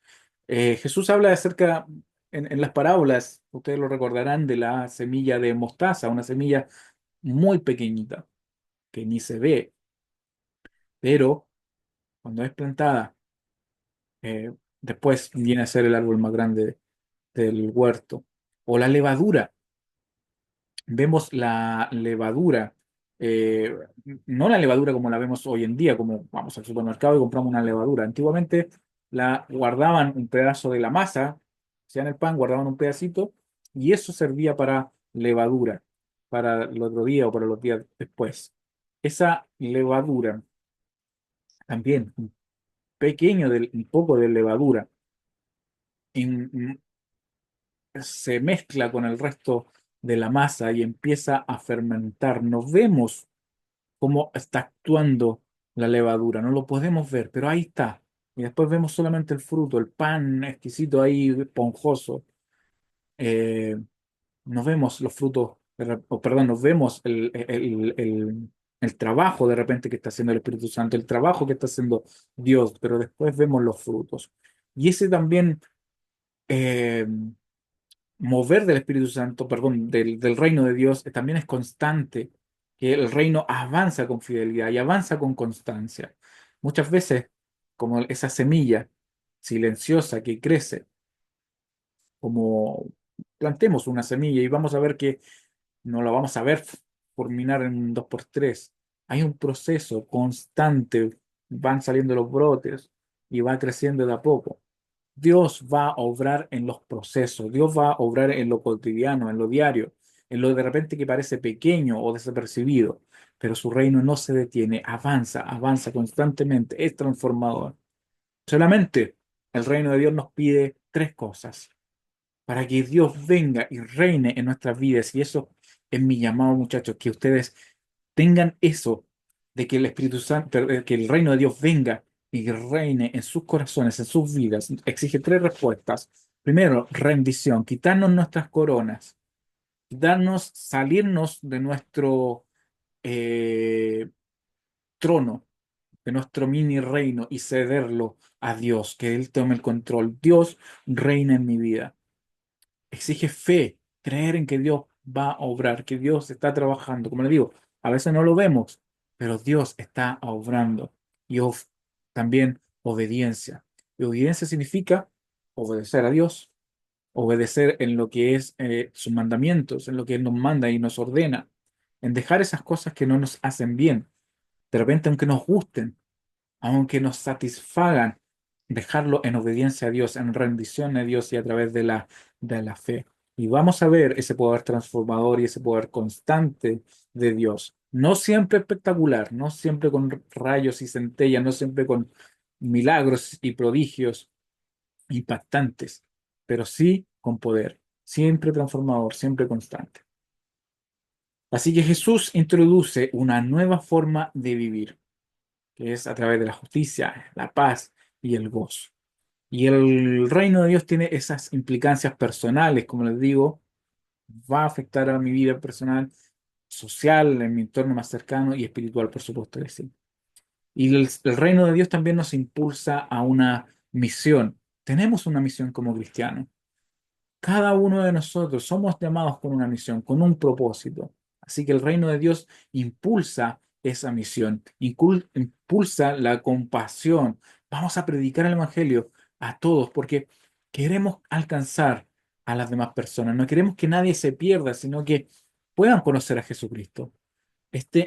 Jesús habla acerca, en las parábolas, ustedes lo recordarán, de la semilla de mostaza, una semilla muy pequeñita, que ni se ve, pero cuando es plantada, eh, después viene a ser el árbol más grande del huerto. O la levadura. Vemos la levadura, eh, no la levadura como la vemos hoy en día, como vamos al supermercado y compramos una levadura. Antiguamente la guardaban un pedazo de la masa, hacían el pan, guardaban un pedacito y eso servía para levadura, para el otro día o para los días después. esa levadura, también un poco de levadura, in- se mezcla con el resto de la masa y empieza a fermentar. No vemos cómo está actuando la levadura, no lo podemos ver, pero ahí está. Y después vemos solamente el fruto, el pan exquisito ahí, esponjoso. Eh, no vemos los frutos, o perdón, nos vemos el trabajo de repente que está haciendo el Espíritu Santo, el trabajo que está haciendo Dios, pero después vemos los frutos. Y ese también eh, mover del Espíritu Santo, perdón, del reino de Dios, también es constante, que el reino avanza con fidelidad y avanza con constancia. Muchas veces, como esa semilla silenciosa que crece, como plantemos una semilla y vamos a ver que no la vamos a ver fulminar en un 2x3. Hay un proceso constante, van saliendo los brotes y va creciendo de a poco. Dios va a obrar en los procesos, Dios va a obrar en lo cotidiano, en lo diario, en lo de repente que parece pequeño o desapercibido, pero su reino no se detiene, avanza, avanza constantemente, es transformador. Solamente el reino de Dios nos pide tres cosas para que Dios venga y reine en nuestras vidas. Y eso es mi llamado, muchachos, que ustedes tengan eso, de que el Espíritu Santo, que el reino de Dios venga y reine en sus corazones, en sus vidas. Exige tres respuestas. Primero, rendición, quitarnos nuestras coronas, darnos, salirnos de nuestro eh, trono, de nuestro mini reino y cederlo a Dios, que Él tome el control. Dios reina en mi vida. Exige fe, creer en que Dios va a obrar, que Dios está trabajando. Como le digo, a veces no lo vemos, pero Dios está obrando. Y también obediencia. Y obediencia significa obedecer a Dios, obedecer en lo que es sus mandamientos, en lo que Él nos manda y nos ordena, en dejar esas cosas que no nos hacen bien. De repente, aunque nos gusten, aunque nos satisfagan, dejarlo en obediencia a Dios, en rendición a Dios y a través de la fe. Y vamos a ver ese poder transformador y ese poder constante de Dios. No siempre espectacular, no siempre con rayos y centellas, no siempre con milagros y prodigios impactantes, pero sí con poder, siempre transformador, siempre constante. Así que Jesús introduce una nueva forma de vivir, que es a través de la justicia, la paz y el gozo. Y el reino de Dios tiene esas implicancias personales, como les digo, va a afectar a mi vida personal, social, en mi entorno más cercano y espiritual, por supuesto que sí. Y el reino de Dios también nos impulsa a una misión. Tenemos una misión como cristianos. Cada uno de nosotros somos llamados con una misión, con un propósito. Así que el reino de Dios impulsa esa misión, impulsa la compasión. Vamos a predicar el Evangelio a todos porque queremos alcanzar a las demás personas. No queremos que nadie se pierda, sino que puedan conocer a Jesucristo.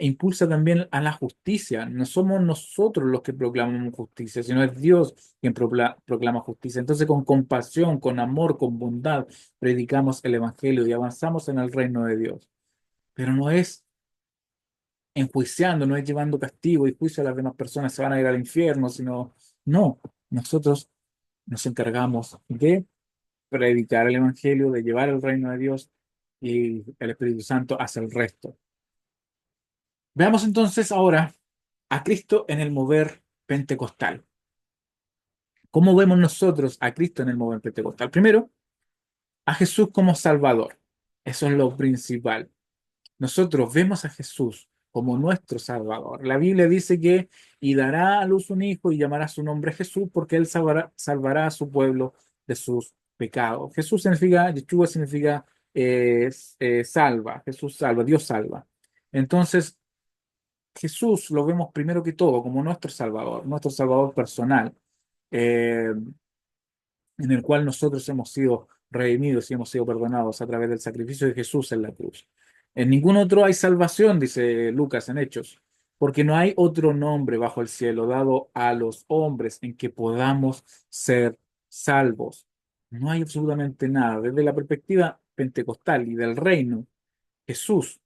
Impulsa también a la justicia. No somos nosotros los que proclamamos justicia, sino es Dios quien proclama justicia. Entonces, con compasión, con amor, con bondad, predicamos el Evangelio y avanzamos en el reino de Dios. Pero no es enjuiciando, no es llevando castigo y juicio a las demás personas, se van a ir al infierno, sino, no, nosotros nos encargamos de predicar el Evangelio, de llevar el reino de Dios y el Espíritu Santo hace el resto. Veamos entonces ahora a Cristo en el mover pentecostal. ¿Cómo vemos nosotros a Cristo en el mover pentecostal? Primero, a Jesús como Salvador. Eso es lo principal. Nosotros vemos a Jesús como nuestro Salvador. La Biblia dice que y dará a luz un hijo y llamará su nombre Jesús porque él salvará a su pueblo de sus pecados. Jesús significa, Yeshua significa salva, Jesús salva, Dios salva. Entonces, Jesús lo vemos primero que todo como nuestro Salvador personal, eh, en el cual nosotros hemos sido redimidos y hemos sido perdonados a través del sacrificio de Jesús en la cruz. En ningún otro hay salvación, dice Lucas en Hechos, porque no hay otro nombre bajo el cielo dado a los hombres en que podamos ser salvos. No hay absolutamente nada. Desde la perspectiva pentecostal y del reino, Jesús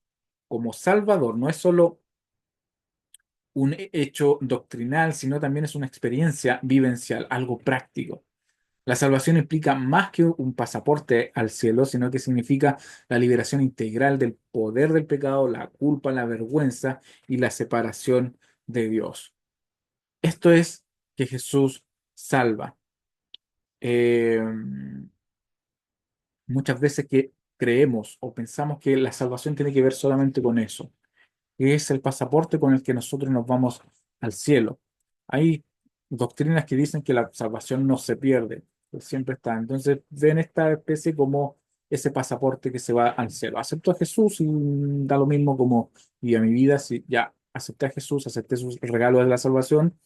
como Salvador no es solo un hecho doctrinal, sino también es una experiencia vivencial, algo práctico. La salvación implica más que un pasaporte al cielo, sino que significa la liberación integral del poder del pecado, la culpa, la vergüenza y la separación de Dios. Esto es que Jesús salva. Eh, Muchas veces que creemos o pensamos que la salvación tiene que ver solamente con eso, que es el pasaporte con el que nosotros nos vamos al cielo. Hay doctrinas que dicen que la salvación no se pierde, que siempre está. Entonces ven esta especie como ese pasaporte que se va al cielo. Acepto a Jesús y da lo mismo como y a mi vida, si ya acepté a Jesús, acepté su regalo de la salvación,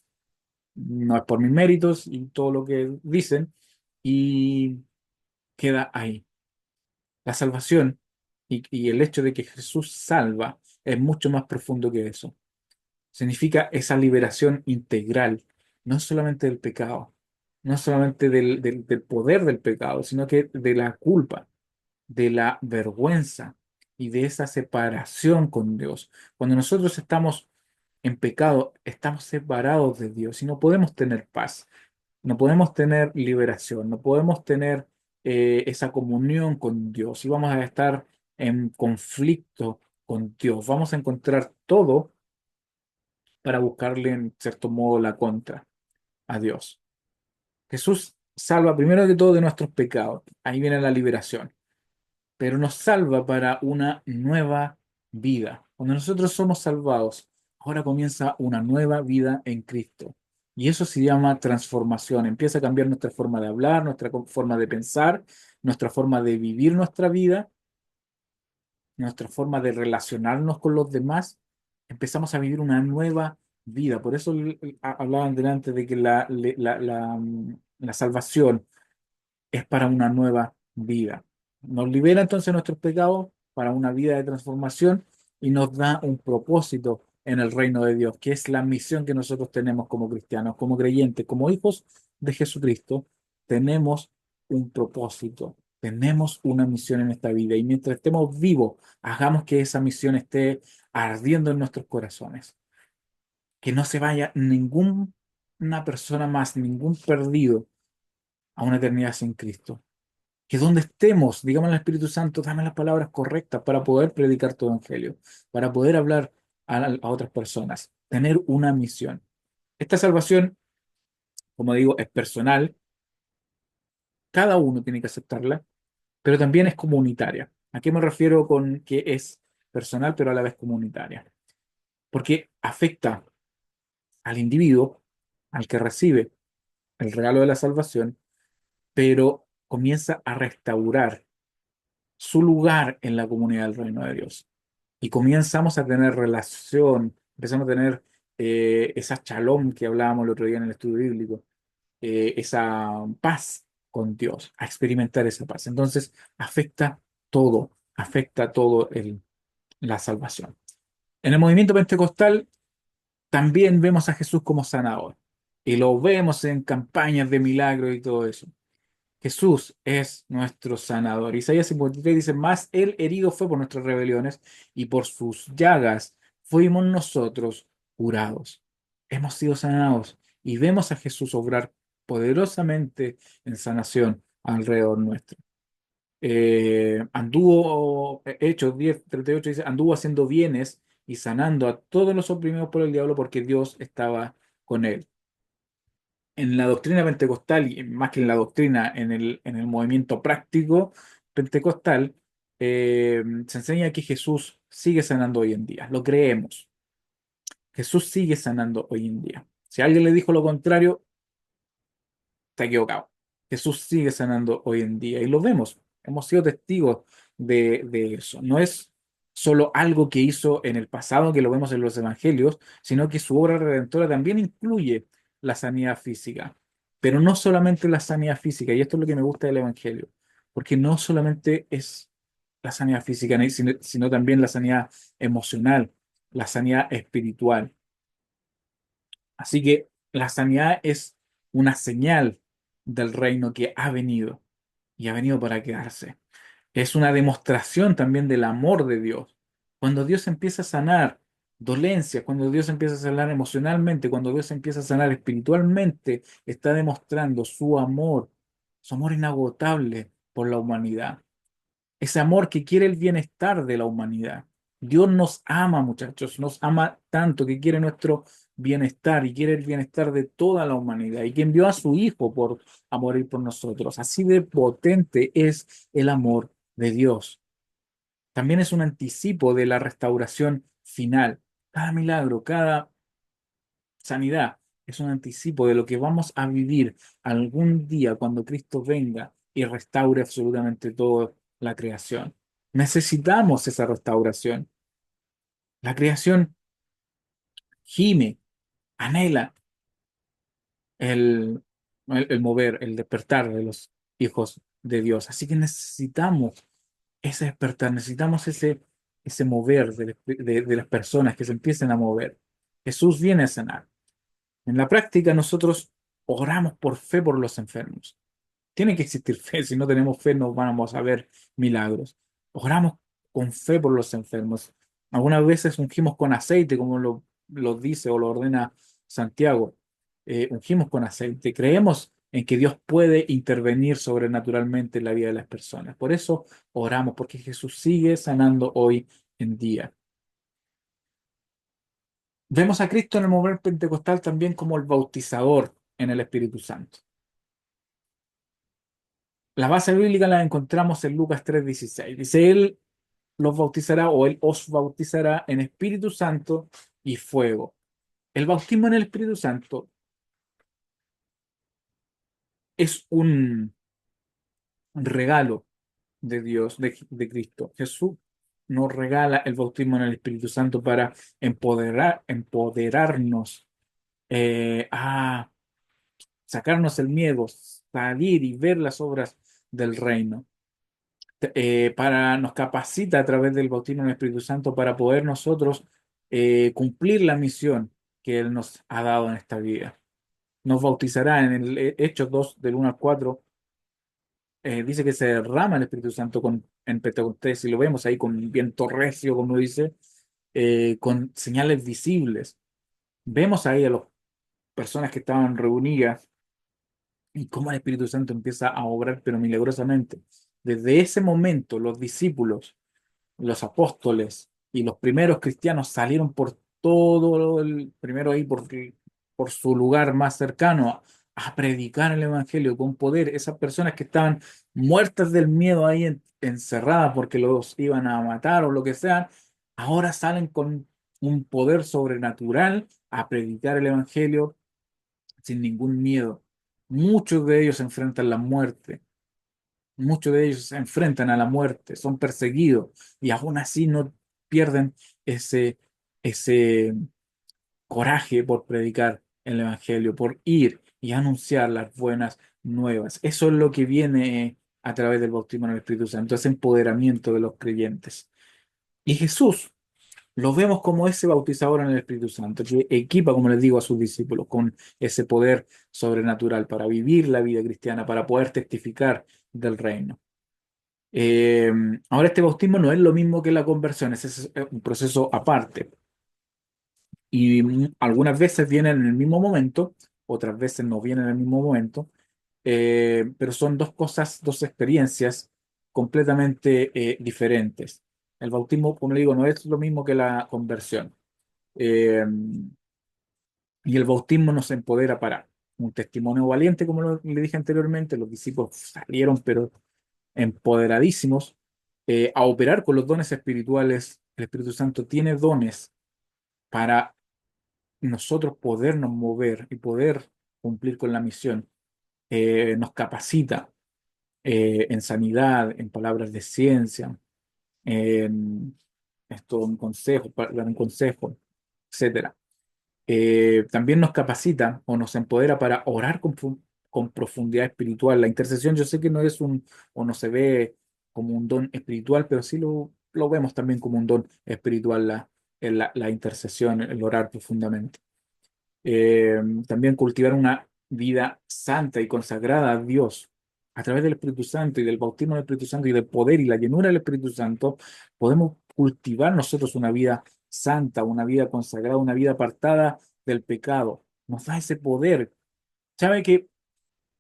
no es por mis méritos y todo lo que dicen, y queda ahí. La salvación y el hecho de que Jesús salva es mucho más profundo que eso. Significa esa liberación integral, no solamente del pecado, no solamente del poder del pecado, sino que de la culpa, de la vergüenza y de esa separación con Dios. Cuando nosotros estamos en pecado, estamos separados de Dios y no podemos tener paz. No podemos tener liberación, no podemos tener esa comunión con Dios y vamos a estar en conflicto con Dios. Vamos a encontrar todo para buscarle en cierto modo la contra a Dios. Jesús salva primero que todo de nuestros pecados. Ahí viene la liberación, pero nos salva para una nueva vida. Cuando nosotros somos salvados, ahora comienza una nueva vida en Cristo. Y eso se llama transformación. Empieza a cambiar nuestra forma de hablar, nuestra forma de pensar, nuestra forma de vivir nuestra vida, nuestra forma de relacionarnos con los demás. Empezamos a vivir una nueva vida. Por eso hablaban delante de que la salvación es para una nueva vida. Nos libera entonces de nuestros pecados para una vida de transformación y nos da un propósito en el reino de Dios, que es la misión que nosotros tenemos como cristianos, como creyentes, como hijos de Jesucristo. Tenemos un propósito, tenemos una misión en esta vida y mientras estemos vivos, hagamos que esa misión esté ardiendo en nuestros corazones, que no se vaya ninguna persona más, ningún perdido a una eternidad sin Cristo, que donde estemos, digamos al Espíritu Santo, dame las palabras correctas para poder predicar tu evangelio, para poder hablar a otras personas, tener una misión. Esta salvación, como digo, es personal, cada uno tiene que aceptarla, pero también es comunitaria. ¿A qué me refiero con que es personal, pero a la vez comunitaria? Porque afecta al individuo, al que recibe el regalo de la salvación, pero comienza a restaurar su lugar en la comunidad del reino de Dios. Y comenzamos a tener relación, empezamos a tener esa shalom que hablábamos el otro día en el estudio bíblico, esa paz con Dios, a experimentar esa paz. Entonces, afecta todo la salvación. En el movimiento pentecostal también vemos a Jesús como sanador y lo vemos en campañas de milagros y todo eso. Jesús es nuestro sanador. Isaías 53 dice, más el herido fue por nuestras rebeliones y por sus llagas fuimos nosotros curados. Hemos sido sanados y vemos a Jesús obrar poderosamente en sanación alrededor nuestro. Hechos 10:38 dice, anduvo haciendo bienes y sanando a todos los oprimidos por el diablo porque Dios estaba con él. En la doctrina pentecostal, y más que en la doctrina, en el movimiento práctico pentecostal, se enseña que Jesús sigue sanando hoy en día. Lo creemos. Jesús sigue sanando hoy en día. Si alguien le dijo lo contrario, está equivocado. Jesús sigue sanando hoy en día y lo vemos. Hemos sido testigos de eso. No es solo algo que hizo en el pasado, que lo vemos en los evangelios, sino que su obra redentora también incluye la sanidad física. Pero no solamente la sanidad física, y esto es lo que me gusta del evangelio, porque no solamente es la sanidad física, sino también la sanidad emocional, la sanidad espiritual. Así que la sanidad es una señal del reino que ha venido y ha venido para quedarse. Es una demostración también del amor de Dios. Cuando Dios empieza a sanar dolencias, cuando Dios empieza a sanar emocionalmente, cuando Dios empieza a sanar espiritualmente, está demostrando su amor inagotable por la humanidad, ese amor que quiere el bienestar de la humanidad. Dios nos ama, muchachos, nos ama tanto que quiere nuestro bienestar y quiere el bienestar de toda la humanidad y que envió a su Hijo a morir por nosotros. Así de potente es el amor de Dios. También es un anticipo de la restauración final. Cada milagro, cada sanidad es un anticipo de lo que vamos a vivir algún día cuando Cristo venga y restaure absolutamente toda la creación. Necesitamos esa restauración. La creación gime, anhela el, el mover, el despertar de los hijos de Dios. Así que necesitamos ese despertar, necesitamos ese mover de las personas que se empiecen a mover. Jesús viene a sanar. En la práctica nosotros oramos por fe por los enfermos. Tiene que existir fe, si no tenemos fe no vamos a ver milagros. Oramos con fe por los enfermos. Algunas veces ungimos con aceite, como lo dice o lo ordena Santiago. Ungimos con aceite. Creemos en que Dios puede intervenir sobrenaturalmente en la vida de las personas. Por eso oramos, porque Jesús sigue sanando hoy en día. Vemos a Cristo en el momento pentecostal también como el bautizador en el Espíritu Santo. La base bíblica la encontramos en Lucas 3:16. Dice, Él los bautizará o Él os bautizará en Espíritu Santo y fuego. El bautismo en el Espíritu Santo es un regalo de Dios, de Cristo. Jesús nos regala el bautismo en el Espíritu Santo para empoderarnos a sacarnos el miedo, salir y ver las obras del reino. Nos capacita a través del bautismo en el Espíritu Santo para poder nosotros cumplir la misión que Él nos ha dado en esta vida. Nos bautizará en el Hechos 2, del 1 al 4. Dice que se derrama el Espíritu Santo en Pentecostés, y lo vemos ahí con un viento recio, como dice, con señales visibles. Vemos ahí a las personas que estaban reunidas y cómo el Espíritu Santo empieza a obrar, pero milagrosamente. Desde ese momento, los apóstoles y los primeros cristianos salieron por todo primero ahí por su lugar más cercano a predicar el evangelio con poder. Esas personas que estaban muertas del miedo ahí encerradas porque los iban a matar o lo que sea, ahora salen con un poder sobrenatural a predicar el evangelio sin ningún miedo. Muchos de ellos enfrentan la muerte. Muchos de ellos se enfrentan a la muerte, son perseguidos y aún así no pierden ese coraje por predicar el Evangelio, por ir y anunciar las buenas nuevas. Eso es lo que viene a través del bautismo en el Espíritu Santo, ese empoderamiento de los creyentes. Y Jesús lo vemos como ese bautizador en el Espíritu Santo, que equipa, como les digo, a sus discípulos con ese poder sobrenatural para vivir la vida cristiana, para poder testificar del reino. Eh, Ahora este bautismo no es lo mismo que la conversión, es un proceso aparte. Y algunas veces viene en el mismo momento, otras veces no viene en el mismo momento, pero son dos cosas, dos experiencias completamente diferentes. El bautismo, como le digo, no es lo mismo que la conversión. Eh, y el bautismo nos empodera para un testimonio valiente, como le dije anteriormente, los discípulos salieron, pero empoderadísimos a operar con los dones espirituales. El Espíritu Santo tiene dones para nosotros podernos mover y poder cumplir con la misión. Nos capacita en sanidad, en palabras de ciencia, en un consejo, para dar un consejo, etcétera. También nos capacita o nos empodera para orar con profundidad espiritual. La intercesión yo sé que no es o no se ve como un don espiritual, pero sí lo vemos también como un don espiritual, la intercesión, el orar profundamente. También cultivar una vida santa y consagrada a Dios a través del Espíritu Santo y del bautismo del Espíritu Santo y del poder y la llenura del Espíritu Santo, podemos cultivar nosotros una vida santa, una vida consagrada, una vida apartada del pecado. Nos da ese poder. ¿Sabe que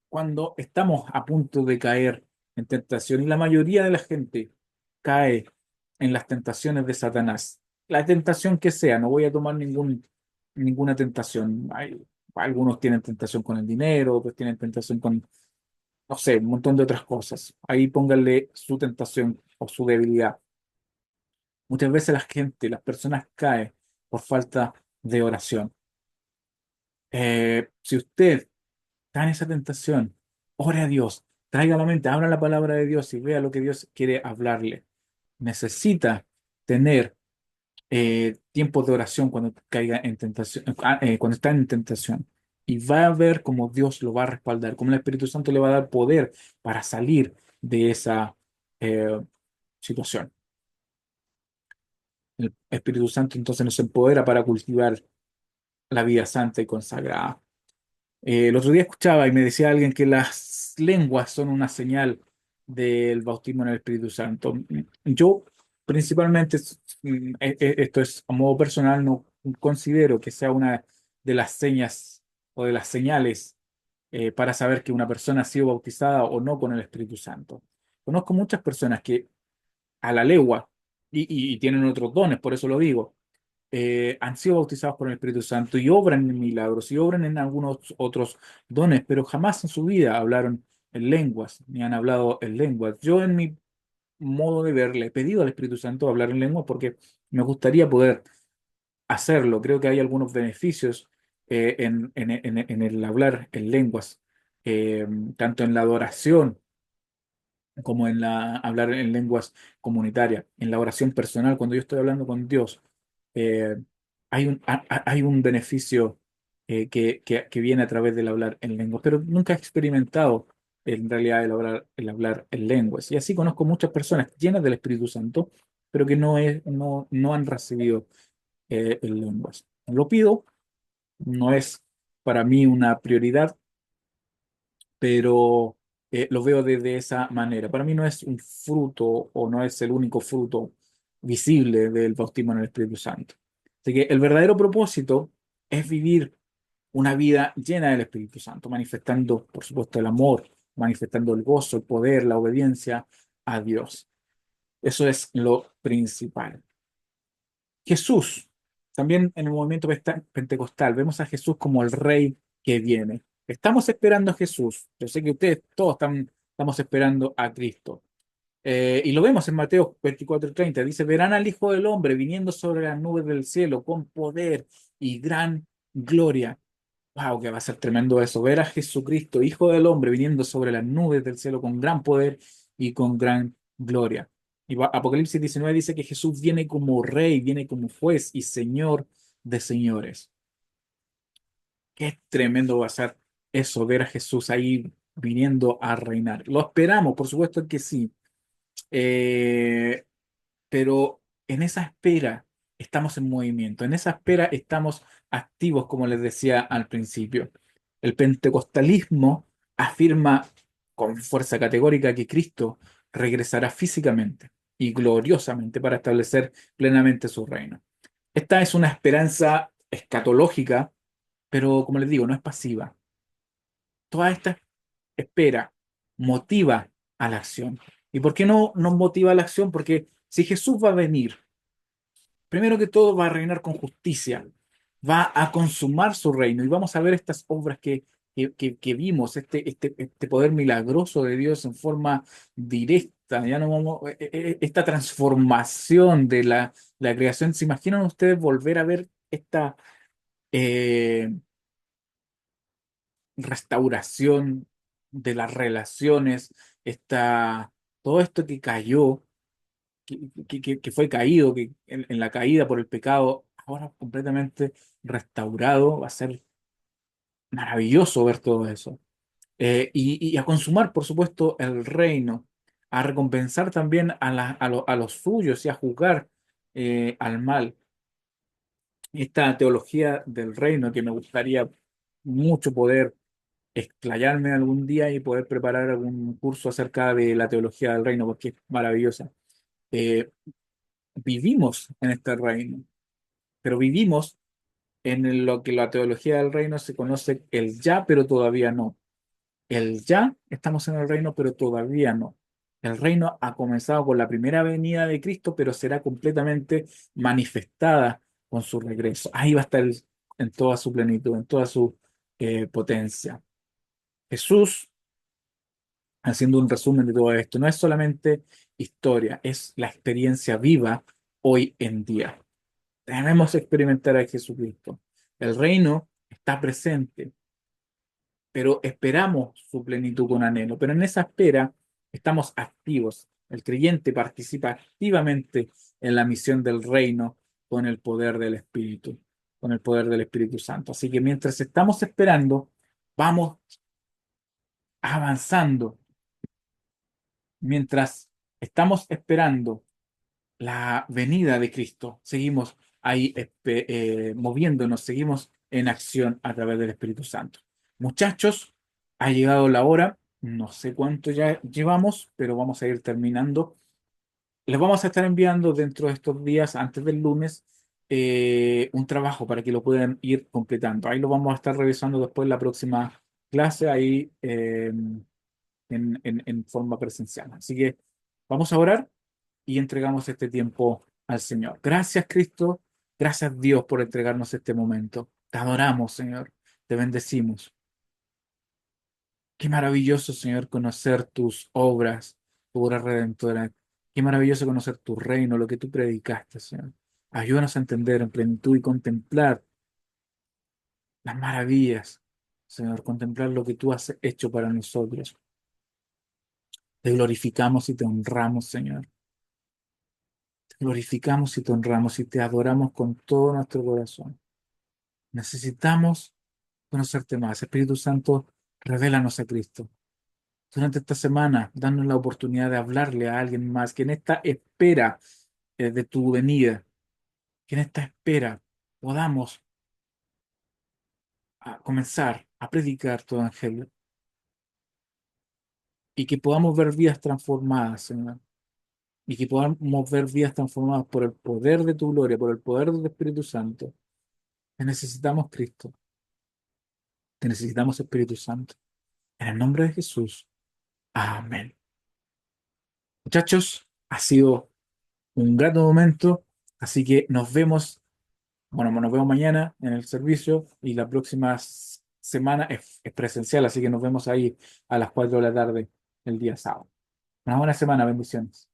cuando estamos a punto de caer en tentación, y la mayoría de la gente cae en las tentaciones de Satanás, la tentación que sea, no voy a tomar ninguna tentación. Algunos tienen tentación con el dinero, otros tienen tentación con, no sé, un montón de otras cosas. Ahí pónganle su tentación o su debilidad. Muchas veces la gente, las personas caen por falta de oración. Si usted está en esa tentación, ore a Dios, traiga a la mente, abra la palabra de Dios y vea lo que Dios quiere hablarle. Necesita tener tiempos de oración cuando caiga en tentación, cuando está en tentación. Y va a ver cómo Dios lo va a respaldar, cómo el Espíritu Santo le va a dar poder para salir de esa eh, situación. El Espíritu Santo entonces nos empodera para cultivar la vida santa y consagrada. El otro día escuchaba y me decía alguien que las lenguas son una señal del bautismo en el Espíritu Santo. Yo principalmente, esto es a modo personal, no considero que sea una de las señas o de las señales para saber que una persona ha sido bautizada o no con el Espíritu Santo. Conozco muchas personas que a la legua y tienen otros dones, por eso lo digo, han sido bautizados por el Espíritu Santo y obran en milagros y obran en algunos otros dones, pero jamás en su vida hablaron en lenguas, ni han hablado en lenguas. Yo en mi modo de ver le he pedido al Espíritu Santo hablar en lenguas porque me gustaría poder hacerlo. Creo que hay algunos beneficios en el hablar en lenguas, eh, tanto en la adoración como en la hablar en lenguas comunitarias, en la oración personal, cuando yo estoy hablando con Dios, eh, hay un beneficio que viene a través del hablar en lenguas, pero nunca he experimentado en realidad el hablar en lenguas. Y así conozco muchas personas llenas del Espíritu Santo, pero que no han recibido en lenguas. Lo pido, no es para mí una prioridad, pero lo veo de esa manera. Para mí no es un fruto o no es el único fruto visible del bautismo en el Espíritu Santo. Así que el verdadero propósito es vivir una vida llena del Espíritu Santo, manifestando, por supuesto, el amor, manifestando el gozo, el poder, la obediencia a Dios. Eso es lo principal. Jesús, también en el movimiento pentecostal, vemos a Jesús como el rey que viene. Estamos esperando a Jesús. Yo sé que ustedes todos estamos esperando a Cristo. Y lo vemos en Mateo 24:30. Dice, verán al Hijo del Hombre viniendo sobre las nubes del cielo con poder y gran gloria. Wow, que va a ser tremendo eso. Ver a Jesucristo, Hijo del Hombre, viniendo sobre las nubes del cielo con gran poder y con gran gloria. Y Apocalipsis 19 dice que Jesús viene como rey, viene como juez y señor de señores. Qué tremendo va a ser eso, ver a Jesús ahí viniendo a reinar. Lo esperamos, por supuesto que sí. Eh, pero en esa espera estamos en movimiento, en esa espera estamos activos, como les decía al principio. El pentecostalismo afirma con fuerza categórica que Cristo regresará físicamente y gloriosamente para establecer plenamente su reino. Esta es una esperanza escatológica, pero como les digo, no es pasiva. Toda esta espera motiva a la acción. ¿Y por qué no nos motiva a la acción? Porque si Jesús va a venir, primero que todo va a reinar con justicia, va a consumar su reino y vamos a ver estas obras que vimos, este poder milagroso de Dios en forma directa, ya no esta transformación de la creación. ¿Se imaginan ustedes volver a ver esta eh, restauración de las relaciones, todo esto que cayó? Que fue caído, que en la caída por el pecado, ahora completamente restaurado, va a ser maravilloso ver todo eso. Y a consumar, por supuesto, el reino, a recompensar también a los suyos y a juzgar al mal. Esta teología del reino que me gustaría mucho poder explayarme algún día y poder preparar algún curso acerca de la teología del reino, porque es maravillosa. Eh, Vivimos en este reino. pero vivimos lo que la teología del reino se conoce el ya, pero todavía no. El ya, estamos en el reino, pero todavía no. El reino ha comenzado con la primera venida de Cristo, pero será completamente manifestada con su regreso. Ahí va a estar en toda su plenitud, en toda su potencia. Jesús, haciendo un resumen de todo esto, no es solamente historia, es la experiencia viva hoy en día. Debemos experimentar a Jesucristo. El reino está presente, pero esperamos su plenitud con anhelo. Pero en esa espera estamos activos. El creyente participa activamente en la misión del reino con el poder del Espíritu, con el poder del Espíritu Santo. Así que mientras estamos esperando, vamos avanzando. Mientras estamos esperando la venida de Cristo, seguimos ahí moviéndonos, seguimos en acción a través del Espíritu Santo. Muchachos, ha llegado la hora, no sé cuánto ya llevamos, pero vamos a ir terminando. Les vamos a estar enviando dentro de estos días, antes del lunes, un trabajo para que lo puedan ir completando. Ahí lo vamos a estar revisando después en la próxima clase, ahí en forma presencial. Así que vamos a orar y entregamos este tiempo al Señor. Gracias, Cristo. Gracias, Dios, por entregarnos este momento. Te adoramos, Señor. Te bendecimos. Qué maravilloso, Señor, conocer tus obras, tu obra redentora. Qué maravilloso conocer tu reino, lo que tú predicaste, Señor. Ayúdanos a entender en plenitud y contemplar las maravillas, Señor, contemplar lo que tú has hecho para nosotros. Te glorificamos y te honramos, Señor. Te glorificamos y te honramos y te adoramos con todo nuestro corazón. Necesitamos conocerte más. Espíritu Santo, revélanos a Cristo. Durante esta semana, danos la oportunidad de hablarle a alguien más que en esta espera de tu venida, que en esta espera podamos comenzar a predicar tu evangelio y que podamos ver vidas transformadas, Señor, y que podamos ver vidas transformadas por el poder de tu gloria, por el poder del Espíritu Santo. Te necesitamos, Cristo. Te necesitamos, Espíritu Santo. En el nombre de Jesús. Amén. Muchachos, ha sido un grato momento, así que nos vemos, bueno, nos vemos mañana en el servicio y la próxima semana es presencial, así que nos vemos ahí a las 4 de la tarde el día sábado. Una buena semana, bendiciones.